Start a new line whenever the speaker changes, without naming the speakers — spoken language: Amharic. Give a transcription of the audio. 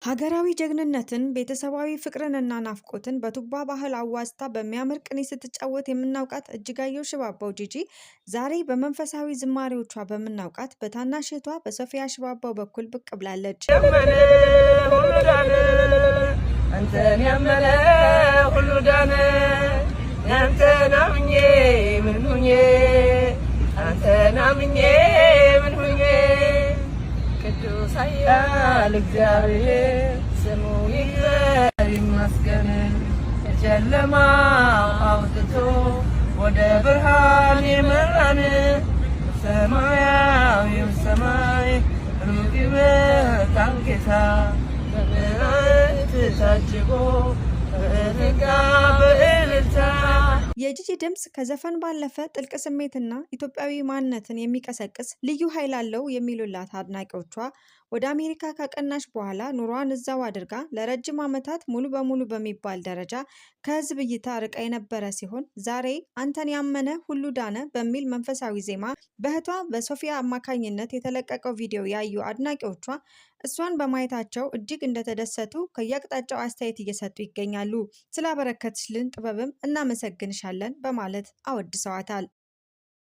ሀገራዊ ጀግንነትን፣ ቤተሰባዊ ፍቅርንና ናፍቆትን በቱባ ባህል አዋዝታ በሚያምር ቅኔ ስትጫወት የምናውቃት እጅጋየሁ ሽባባው ጂጂ ዛሬ በመንፈሳዊ ዝማሬዎቿ በምናውቃት በታናሽ እህቷ በሶፊያ ሽባባው በኩል ብቅ ብላለች።
አንተን ያመነ ሁሉ ዳነ፣ አንተን አምኜ ምን ሁኜ፣ አንተን አምኜ ምን ሁኜ፣ ቅዱስ ኃያል እግዚአብሔር ስሙ ይክበር ይመስገን። ከጨለማው አውጥቶ ወደ ብርሃን የመራን ሰማያዊው ሰማይ ሩቅ ይመጣል ጌታ በምሕረት ታጅቦ በእልልታ በእልልታ።
የጂጂ ድምፅ ከዘፈን ባለፈ ጥልቅ ስሜትና ኢትዮጵያዊ ማንነትን የሚቀሰቅስ ልዩ ኃይል አለው የሚሉላት አድናቂዎቿ ወደ አሜሪካ ካቀናች በኋላ ኑሯን እዛው አድርጋ ለረጅም ዓመታት ሙሉ በሙሉ በሚባል ደረጃ ከሕዝብ እይታ ርቃ የነበረ ሲሆን ዛሬ አንተን ያመነ ሁሉ ዳነ በሚል መንፈሳዊ ዜማ በእህቷ በሶፊያ አማካኝነት የተለቀቀው ቪዲዮ ያዩ አድናቂዎቿ እሷን በማየታቸው እጅግ እንደተደሰቱ ከየአቅጣጫው አስተያየት እየሰጡ ይገኛሉ። ስላበረከትሽልን ጥበብም እናመሰግንሻለን በማለት አወድሰዋታል።